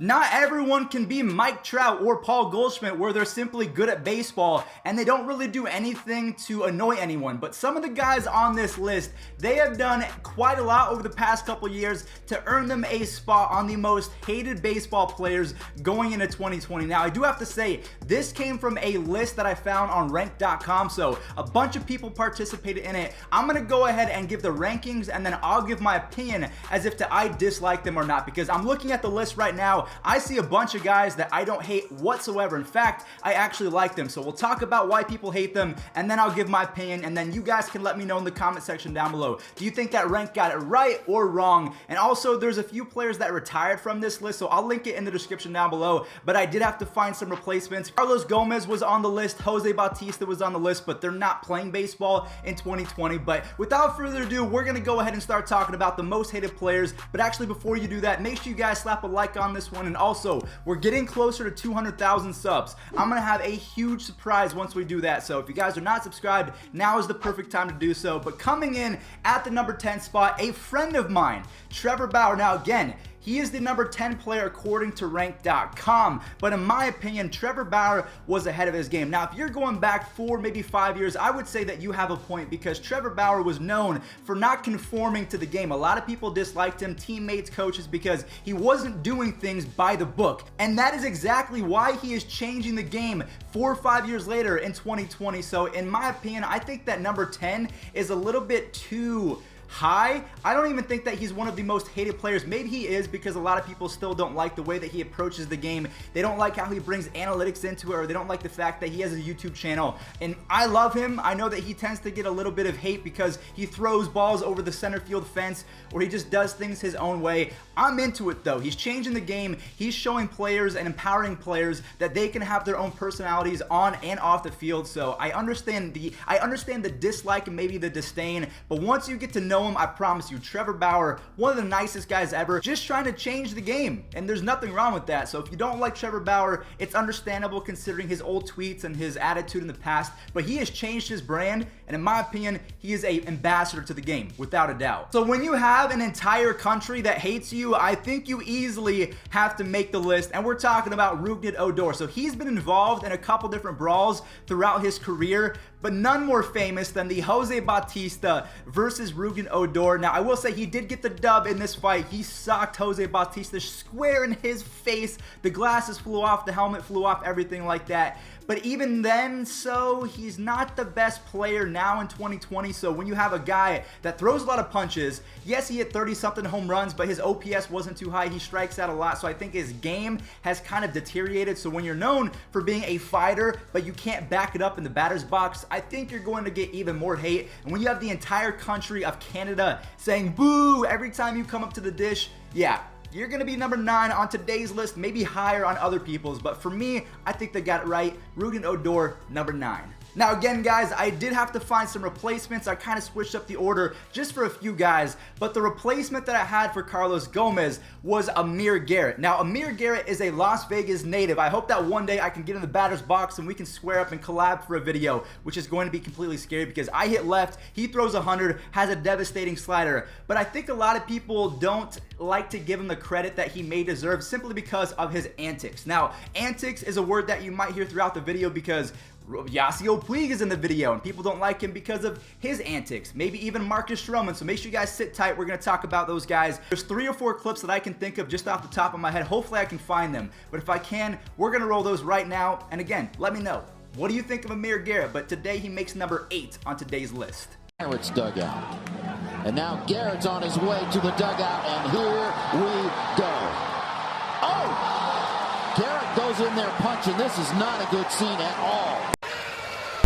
Not everyone can be Mike Trout or Paul Goldschmidt, where they're simply good at baseball and they don't really do anything to annoy anyone. But some of the guys on this list, they have done quite a lot over the past couple years to earn them a spot on the most hated baseball players going into 2020. Now, I do have to say, this came from a list that I found on rank.com, so a bunch of people participated in it. I'm going to go ahead and give the rankings, and then I'll give my opinion as if I dislike them or not, because I'm looking at the list right now. I see a bunch of guys that I don't hate whatsoever. In fact, I actually like them. So we'll talk about why people hate them, and then I'll give my opinion, and then you guys can let me know in the comment section down below. Do you think that rank got it right or wrong? And also, there's a few players that retired from this list, so I'll link it in the description down below, but I did have to find some replacements. Carlos Gomez was on the list, Jose Bautista was on the list, but they're not playing baseball in 2020. But without further ado, we're going to go ahead and start talking about the most hated players. But actually, before you do that, make sure you guys slap a like on this one. And also, we're getting closer to 200,000 subs. I'm gonna have a huge surprise once we do that, so if you guys are not subscribed, now is the perfect time to do so. But coming in at the number 10 spot, a friend of mine, Trevor Bauer. Now again, he is the number 10 player according to rank.com, but in my opinion, Trevor Bauer was ahead of his game. Now, if you're going back 4, maybe 5 years, I would say that you have a point, because Trevor Bauer was known for not conforming to the game. A lot of people disliked him, teammates, coaches, because he wasn't doing things by the book. And that is exactly why he is changing the game 4 or 5 years later in 2020. So in my opinion, I think that number 10 is a little bit too high. I don't even think that he's one of the most hated players. Maybe he is, because a lot of people still don't like the way that he approaches the game. They don't like how he brings analytics into it, or they don't like the fact that he has a YouTube channel. And I love him. I know that he tends to get a little bit of hate because he throws balls over the center field fence, or he just does things his own way. I'm into it though. He's changing the game. He's showing players and empowering players that they can have their own personalities on and off the field. So I understand the dislike and maybe the disdain, but once you get to know him, I promise you, Trevor Bauer, one of the nicest guys ever, just trying to change the game, and there's nothing wrong with that. So if you don't like Trevor Bauer, it's understandable considering his old tweets and his attitude in the past, but he has changed his brand, and in my opinion, he is an ambassador to the game, without a doubt. So when you have an entire country that hates you, I think you easily have to make the list, and we're talking about Rougned Odor. So he's been involved in a couple different brawls throughout his career, but none more famous than the Jose Bautista versus Rougned Odor. Now, I will say he did get the dub in this fight. He socked Jose Bautista square in his face. The glasses flew off, the helmet flew off, everything like that. But even then, so he's not the best player now in 2020. So when you have a guy that throws a lot of punches, yes, he hit 30-something home runs, but his OPS wasn't too high. He strikes out a lot. So I think his game has kind of deteriorated. So when you're known for being a fighter, but you can't back it up in the batter's box, I think you're going to get even more hate. And when you have the entire country of Canada saying boo every time you come up to the dish, yeah, you're going to be number 9 on today's list, maybe higher on other people's, but for me, I think they got it right. Rougned Odor, number 9. Now again, guys, I did have to find some replacements. I kind of switched up the order just for a few guys, but the replacement that I had for Carlos Gomez was Amir Garrett. Now, Amir Garrett is a Las Vegas native. I hope that one day I can get in the batter's box and we can square up and collab for a video, which is going to be completely scary because I hit left, he throws 100, has a devastating slider, but I think a lot of people don't like to give him the credit that he may deserve simply because of his antics. Now, antics is a word that you might hear throughout the video because Yasiel Puig is in the video and people don't like him because of his antics, maybe even Marcus Stroman. So make sure you guys sit tight. We're going to talk about those guys. There's 3 or 4 clips that I can think of just off the top of my head. Hopefully I can find them, but if I can, we're going to roll those right now. And again, let me know, what do you think of Amir Garrett? But today he makes number 8 on today's list. Garrett's dugout, and now Garrett's on his way to the dugout, and here we go. Oh, Garrett goes in there punching. This is not a good scene at all.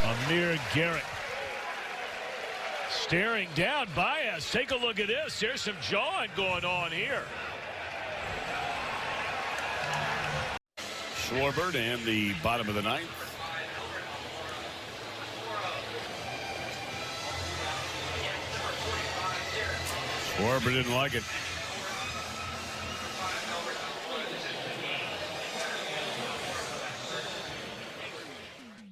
Amir Garrett staring down Baez. Take a look at this. There's some jawing going on here. Schwarber in the bottom of the ninth. Schwarber didn't like it.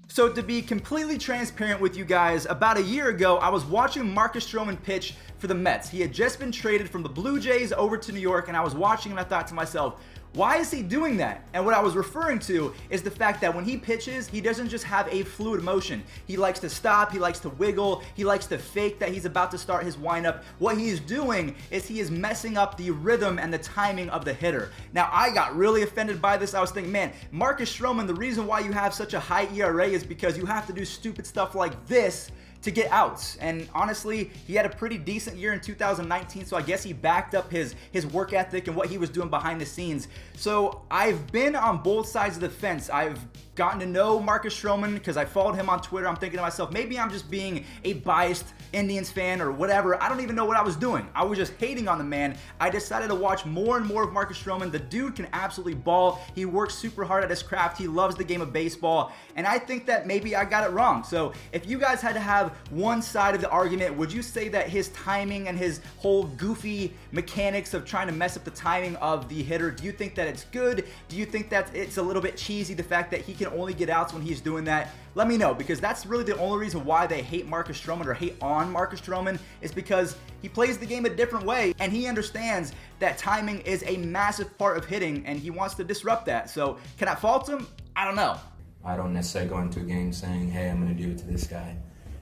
So to be completely transparent with you guys, about a year ago, I was watching Marcus Stroman pitch for the Mets. He had just been traded from the Blue Jays over to New York, and I was watching and I thought to myself, Why is he doing that? And what I was referring to is the fact that when he pitches, he doesn't just have a fluid motion. He likes to stop, he likes to wiggle, he likes to fake that he's about to start his windup. What he is doing is he is messing up the rhythm and the timing of the hitter. Now, I got really offended by this. I was thinking, man, Marcus Stroman, the reason why you have such a high ERA is because you have to do stupid stuff like this to get outs. And honestly, he had a pretty decent year in 2019, so I guess he backed up his work ethic and what he was doing behind the scenes. So I've been on both sides of the fence. I've gotten to know Marcus Stroman because I followed him on Twitter. I'm thinking to myself, maybe I'm just being a biased Indians fan or whatever. I don't even know what I was doing. I was just hating on the man. I decided to watch more and more of Marcus Stroman. The dude can absolutely ball. He works super hard at his craft. He loves the game of baseball. And I think that maybe I got it wrong. So if you guys had to have one side of the argument, would you say that his timing and his whole goofy mechanics of trying to mess up the timing of the hitter, do you think that it's good? Do you think that it's a little bit cheesy, the fact that he can only get outs when he's doing that? Let me know, because that's really the only reason why they hate Marcus Stroman or hate on Marcus Stroman, is because he plays the game a different way and he understands that timing is a massive part of hitting and he wants to disrupt that. So can I fault him? I don't know. I don't necessarily go into a game saying, hey, I'm going to do it to this guy.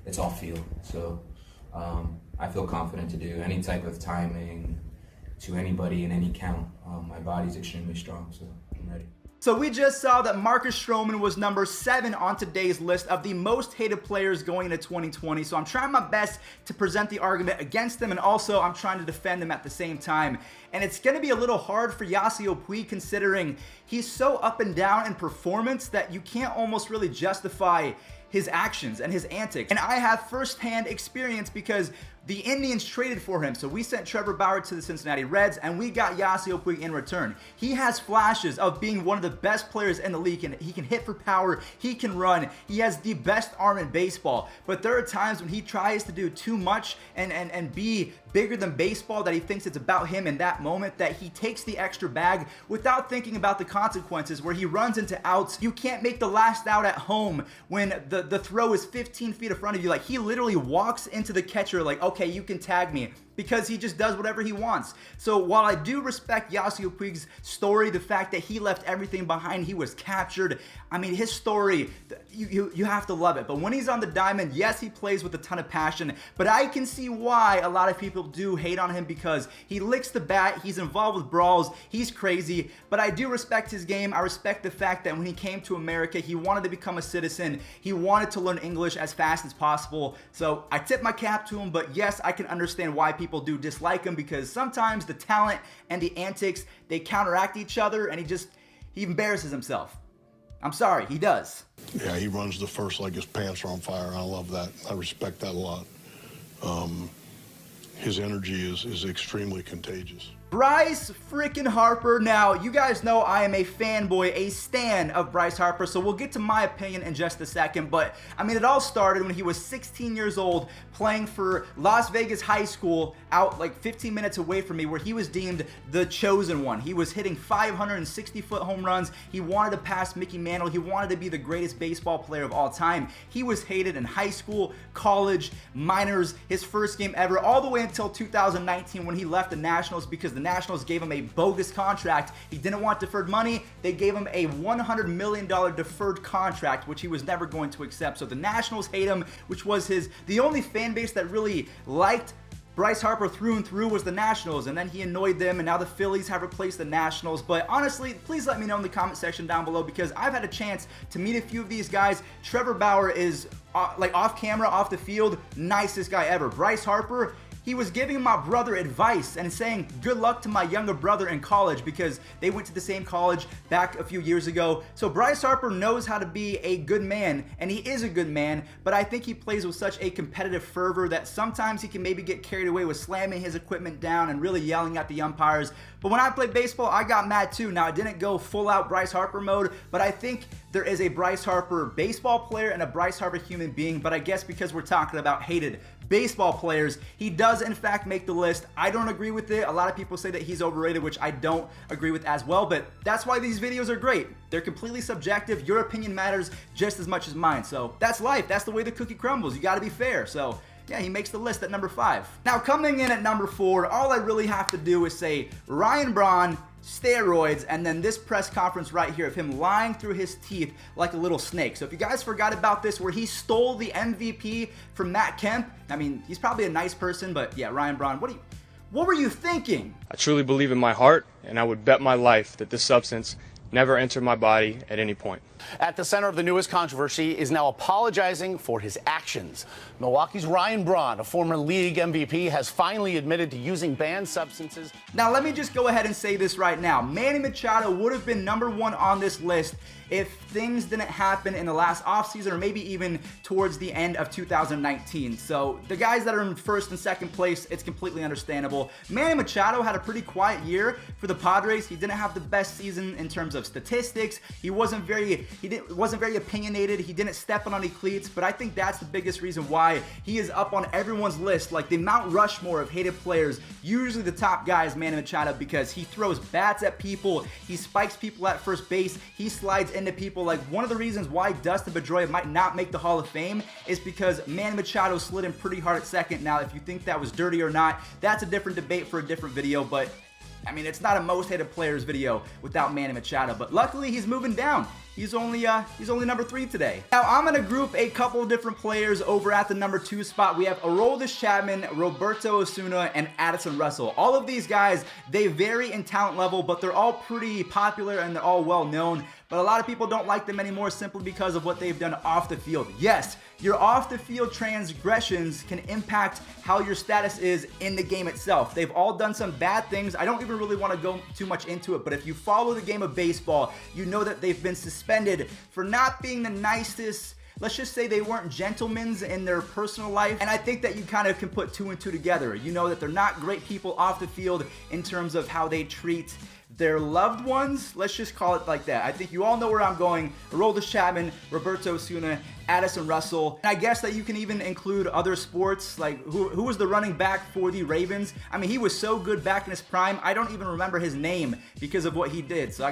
It's all feel. So I feel confident to do any type of timing to anybody in any count. My body's extremely strong, so I'm ready. So we just saw that Marcus Stroman was number 7 on today's list of the most hated players going into 2020. So I'm trying my best to present the argument against him, and also I'm trying to defend him at the same time. And it's going to be a little hard for Yasiel Puig, considering he's so up and down in performance that you can't almost really justify his actions and his antics. And I have firsthand experience because the Indians traded for him. So we sent Trevor Bauer to the Cincinnati Reds and we got Yasiel Puig in return. He has flashes of being one of the best players in the league, and he can hit for power, he can run, he has the best arm in baseball. But there are times when he tries to do too much and be bigger than baseball, that he thinks it's about him in that moment, that he takes the extra bag without thinking about the consequences, where he runs into outs. You can't make the last out at home when the throw is 15 feet in front of you. Like, he literally walks into the catcher like, okay, you can tag me, because he just does whatever he wants. So while I do respect Yasiel Puig's story, the fact that he left everything behind, he was captured, I mean, his story, you have to love it. But when he's on the diamond, yes, he plays with a ton of passion, but I can see why a lot of people do hate on him, because he licks the bat, he's involved with brawls, he's crazy. But I do respect his game. I respect the fact that when he came to America, he wanted to become a citizen. He wanted to learn English as fast as possible. So I tip my cap to him, but yes, I can understand why people do dislike him, because sometimes the talent and the antics, they counteract each other, and he embarrasses himself. I'm sorry, he does. Yeah, he runs the first like his pants are on fire. I love that. I respect that a lot. His energy is extremely contagious. Bryce freaking Harper. Now, you guys know I am a fanboy, a stan of Bryce Harper, so we'll get to my opinion in just a second. But, I mean, it all started when he was 16 years old, playing for Las Vegas High School, out like 15 minutes away from me, where he was deemed the chosen one. He was hitting 560-foot home runs. He wanted to pass Mickey Mantle. He wanted to be the greatest baseball player of all time. He was hated in high school, college, minors, his first game ever, all the way until 2019 when he left the Nationals, because the Nationals gave him a bogus contract. He didn't want deferred money. They gave him a $100 million deferred contract, which he was never going to accept. So the Nationals hate him, which was the only fan base that really liked Bryce Harper through and through was the Nationals, and then he annoyed them, and now the Phillies have replaced the Nationals. But honestly, please let me know in the comment section down below, because I've had a chance to meet a few of these guys. Trevor Bauer is like off camera, off the field, nicest guy ever. Bryce Harper, he was giving my brother advice and saying good luck to my younger brother in college, because they went to the same college back a few years ago. So Bryce Harper knows how to be a good man, and he is a good man, but I think he plays with such a competitive fervor that sometimes he can maybe get carried away with slamming his equipment down and really yelling at the umpires. But when I played baseball, I got mad too. Now, I didn't go full out Bryce Harper mode, but I think there is a Bryce Harper baseball player and a Bryce Harper human being. But I guess because we're talking about hated baseball players, he does in fact make the list. I don't agree with it. A lot of people say that he's overrated, which I don't agree with as well, but that's why these videos are great. They're completely subjective. Your opinion matters just as much as mine. So that's life. That's the way the cookie crumbles. You got to be fair. So yeah, he makes the list at number 5. Now, coming in at number 4, all I really have to do is say Ryan Braun steroids, and then this press conference right here of him lying through his teeth like a little snake. So if you guys forgot about this, where he stole the MVP from Matt Kemp, I mean, he's probably a nice person, but yeah, Ryan Braun, what were you thinking? I truly believe in my heart, and I would bet my life that this substance never entered my body at any point. At the center of the newest controversy is now apologizing for his actions. Milwaukee's Ryan Braun, a former league MVP, has finally admitted to using banned substances. Now, let me just go ahead and say this right now. Manny Machado would have been #1 on this list if things didn't happen in the last offseason, or maybe even towards the end of 2019. So the guys that are in first and second place, it's completely understandable. Manny Machado had a pretty quiet year for the Padres. He didn't have the best season in terms of statistics. He wasn't very opinionated. He didn't step on any cleats, but I think that's the biggest reason why he is up on everyone's list. Like the Mount Rushmore of hated players, usually the top guy is Manny Machado because he throws bats at people, he spikes people at first base, he slides into people. Like, one of the reasons why Dustin Pedroia might not make the Hall of Fame is because Manny Machado slid him pretty hard at second. Now, if you think that was dirty or not, that's a different debate for a different video, but I mean, it's not a most hated players video without Manny Machado, but luckily he's moving down. He's only #3 today. Now, I'm going to group a couple of different players over at the #2 spot. We have Aroldis Chapman, Roberto Osuna, and Addison Russell. All of these guys, they vary in talent level, but they're all pretty popular and they're all well known. But a lot of people don't like them anymore simply because of what they've done off the field. Yes, your off the field transgressions can impact how your status is in the game itself. They've all done some bad things. I don't even really want to go too much into it, but if you follow the game of baseball, you know that they've been suspended for not being the nicest. Let's just say they weren't gentlemen in their personal life, and I think that you kind of can put 2 and 2 together. You know that they're not great people off the field in terms of how they treat their loved ones. Let's just call it like that. I think you all know where I'm going. Aroldis Chapman, Roberto Osuna, Addison Russell. And I guess that you can even include other sports, like who was the running back for the Ravens? I mean, he was so good back in his prime, I don't even remember his name because of what he did. So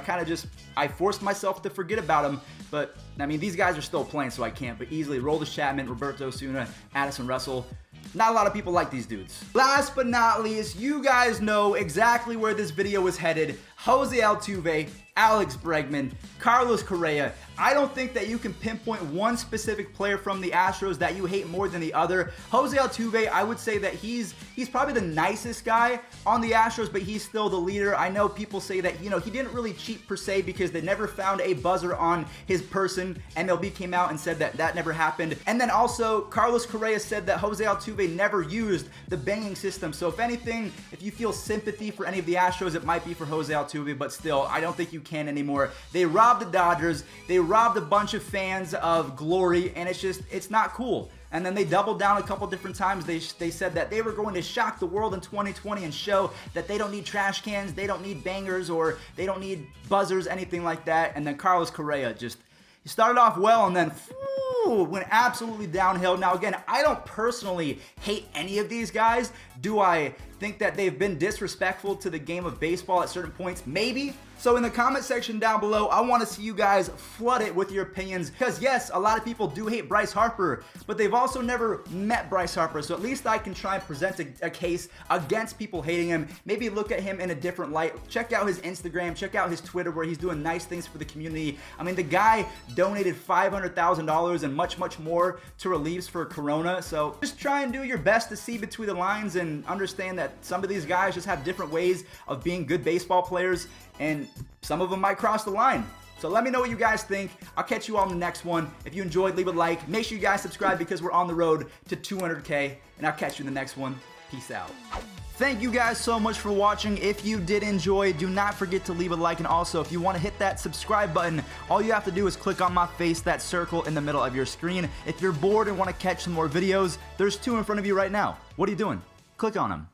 I forced myself to forget about him. But, I mean, these guys are still playing, so I can't. But easily, Aroldis Chapman, Roberto Osuna, Addison Russell. Not a lot of people like these dudes. Last but not least, you guys know exactly where this video is headed. Jose Altuve, Alex Bregman, Carlos Correa. I don't think that you can pinpoint one specific player from the Astros that you hate more than the other. Jose Altuve, I would say that he's probably the nicest guy on the Astros, but he's still the leader. I know people say that, you know, he didn't really cheat per se because they never found a buzzer on his person. MLB came out and said that that never happened. And then also, Carlos Correa said that Jose Altuve never used the banging system. So if anything, if you feel sympathy for any of the Astros, it might be for Jose Altuve, but still, I don't think you can anymore. They robbed the Dodgers. They robbed a bunch of fans of glory, and it's not cool. And then they doubled down a couple different times. They said that they were going to shock the world in 2020 and show that they don't need trash cans, they don't need bangers, or they don't need buzzers, anything like that. And then Carlos Correa he started off well and then went absolutely downhill. Now again, I don't personally hate any of these guys. Do I think that they've been disrespectful to the game of baseball at certain points? Maybe. So in the comment section down below, I want to see you guys flood it with your opinions, because yes, a lot of people do hate Bryce Harper, but they've also never met Bryce Harper, so at least I can try and present a case against people hating him. Maybe look at him in a different light. Check out his Instagram, check out his Twitter, where he's doing nice things for the community. I mean, the guy donated $500,000 and much more to reliefs for Corona, so just try and do your best to see between the lines and understand that some of these guys just have different ways of being good baseball players, and some of them might cross the line. So let me know what you guys think. I'll catch you all in the next one. If you enjoyed, leave a like. Make sure you guys subscribe because we're on the road to 200K, and I'll catch you in the next one. Peace out. Thank you guys so much for watching. If you did enjoy, do not forget to leave a like, and also if you want to hit that subscribe button, all you have to do is click on my face, that circle in the middle of your screen. If you're bored and want to catch some more videos, there's 2 in front of you right now. What are you doing? Click on them.